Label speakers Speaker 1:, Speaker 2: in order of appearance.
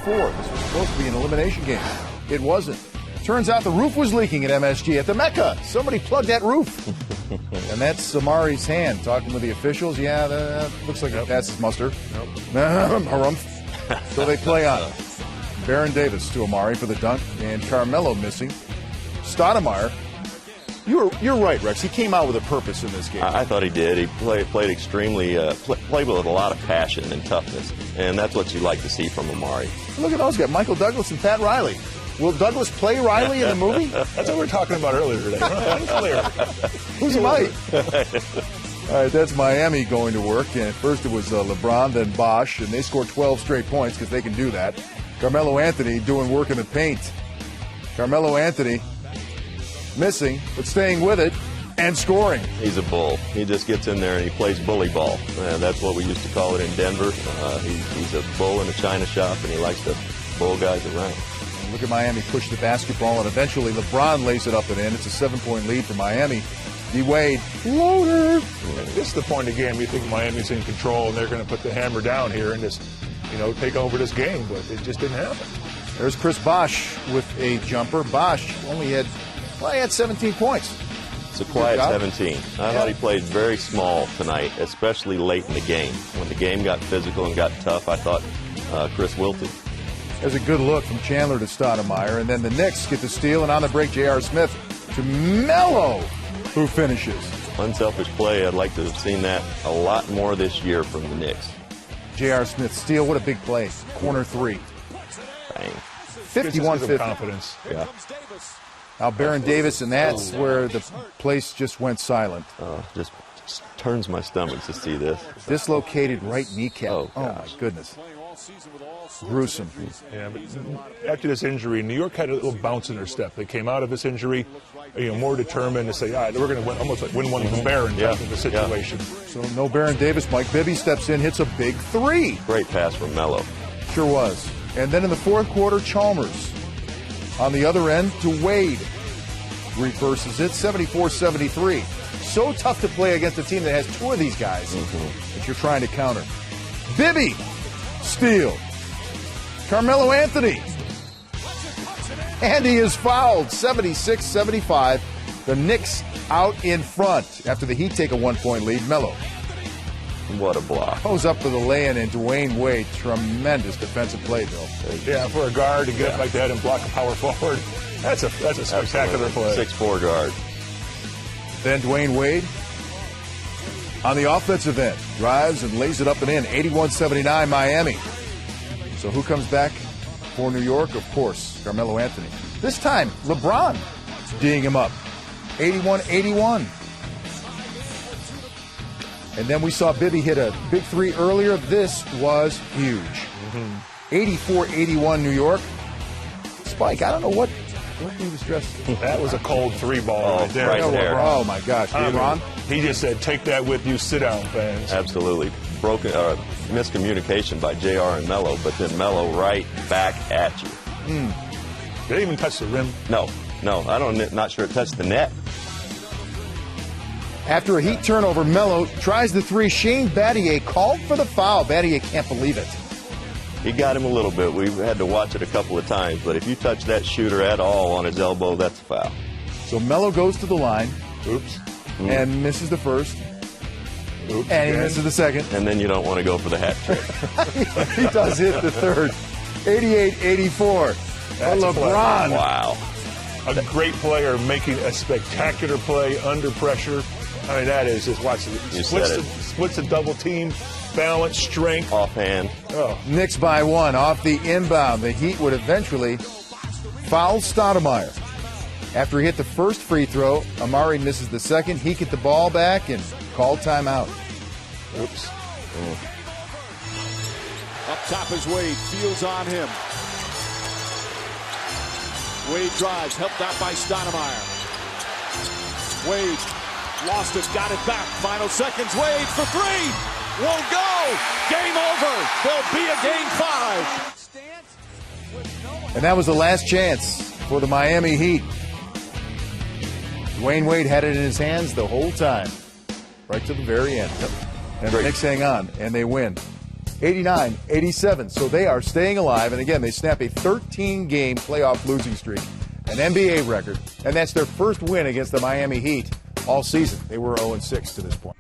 Speaker 1: 4. This was supposed to be an elimination game. It wasn't. Turns out the roof was leaking at MSG at the Mecca. Somebody plugged that roof. And that's Amari's hand talking with the officials. Yeah, that looks like it passes muster. So they play on. Baron Davis to Amari for the dunk, and Carmelo missing. Stoudemire. You're right, Rex. He came out with a purpose in this game.
Speaker 2: I thought he did. He played extremely, played with a lot of passion and toughness, and that's what you like to see from Amari.
Speaker 1: Look at those guys, Michael Douglas and Pat Riley. Will Douglas play Riley in the movie?
Speaker 3: That's what we were talking about earlier today. Unclear.
Speaker 1: Who's he might? All right, that's Miami going to work. And first it was LeBron, then Bosh, and they scored 12 straight points because they can do that. Carmelo Anthony doing work in the paint. Carmelo Anthony missing, but staying with it and scoring.
Speaker 2: He's a bull. He just gets in there and he plays bully ball. And that's what we used to call it in Denver. He's a bull in a china shop, and he likes to bull guys around.
Speaker 1: And look at Miami push the basketball, and eventually LeBron lays it up and in. It's a 7-point lead for Miami. D-Wade, floater.
Speaker 3: This is the point of the game. You think Miami's in control, and they're going to put the hammer down here and just, take over this game, but it just didn't happen.
Speaker 1: There's Chris Bosh with a jumper. Bosh only had 17 points.
Speaker 2: It's a quiet 17. I thought he played very small tonight, especially late in the game. When the game got physical and got tough, I thought Chris wilted.
Speaker 1: There's a good look from Chandler to Stoudemire, and then the Knicks get the steal, and on the break, J.R. Smith to Melo, who finishes.
Speaker 2: Unselfish play. I'd like to have seen that a lot more this year from the Knicks.
Speaker 1: J.R. Smith steal. What a big play. Corner 3.
Speaker 2: Bang.
Speaker 1: 51-50.
Speaker 3: Confidence.
Speaker 2: Yeah.
Speaker 1: Now Baron Davis, and that's where the place just went silent.
Speaker 2: Just turns my stomach to see this.
Speaker 1: Dislocated right kneecap.
Speaker 2: Oh,
Speaker 1: my goodness. Gruesome.
Speaker 3: Yeah, but after this injury, New York had a little bounce in their step. They came out of this injury, more determined to say, all right, we're going to win, almost like win one from Baron type of a situation.
Speaker 1: So no Baron Davis. Mike Bibby steps in, hits a big 3.
Speaker 2: Great pass from Melo.
Speaker 1: Sure was. And then in the fourth quarter, Chalmers on the other end to Wade. Reverses it, 74-73. So tough to play against a team that has 2 of these guys that you're trying to counter. Bibby, steal. Carmelo Anthony. And he is fouled, 76-75. The Knicks out in front after the Heat take a 1-point lead. Melo.
Speaker 2: What a block.
Speaker 1: Goes up for the lay-in, and Dwayne Wade, tremendous defensive play, Bill.
Speaker 3: Yeah, for a guard to get up like that and block a power forward, that's a spectacular play.
Speaker 2: 6'4" guard.
Speaker 1: Then Dwayne Wade on the offensive end drives and lays it up and in. 81-79 Miami. So who comes back for New York? Of course, Carmelo Anthony. This time, LeBron D'ing him up. 81-81. And then we saw Bibby hit a big 3 earlier. This was huge. 84-81 New York. Spike, I don't know what he was dressed.
Speaker 3: That was a cold 3 ball right there.
Speaker 2: Right there.
Speaker 1: Oh, my gosh. LeBron?
Speaker 3: He just said, take that with you, sit down, fans.
Speaker 2: Absolutely. Broken miscommunication by JR and Melo, but then Melo right back at you.
Speaker 3: Did it even touch the rim?
Speaker 2: No, not sure it touched the net.
Speaker 1: After a Heat turnover, Melo tries the 3. Shane Battier called for the foul. Battier can't believe it.
Speaker 2: He got him a little bit. We had to watch it a couple of times, but if you touch that shooter at all on his elbow, that's a foul.
Speaker 1: So Melo goes to the line.
Speaker 3: Oops.
Speaker 1: And misses the first.
Speaker 3: Oops.
Speaker 1: And he misses the second.
Speaker 2: And then you don't want to go for the hat trick.
Speaker 1: He does hit the third. 88-84.
Speaker 3: That's
Speaker 1: LeBron.
Speaker 2: Wow.
Speaker 3: A great player making a spectacular play under pressure. I mean, that is just watch it. Splits the double team, balance, strength.
Speaker 2: Offhand.
Speaker 3: Oh.
Speaker 1: Knicks by 1 off the inbound. The Heat would eventually foul Stoudemire. After he hit the first free throw, Amari misses the second. He get the ball back and called timeout.
Speaker 3: Oops.
Speaker 4: Up top is Wade. Fields on him. Wade drives, helped out by Stoudemire. Wade lost it, got it back. Final seconds. Wade for 3. Won't go. Game over. There'll be a game 5.
Speaker 1: And that was the last chance for the Miami Heat. Dwayne Wade had it in his hands the whole time, right to the very end. And the Knicks hang on, and they win. 89-87. So they are staying alive. And again, they snap a 13-game playoff losing streak, an NBA record. And that's their first win against the Miami Heat all season. They were 0-6 to this point.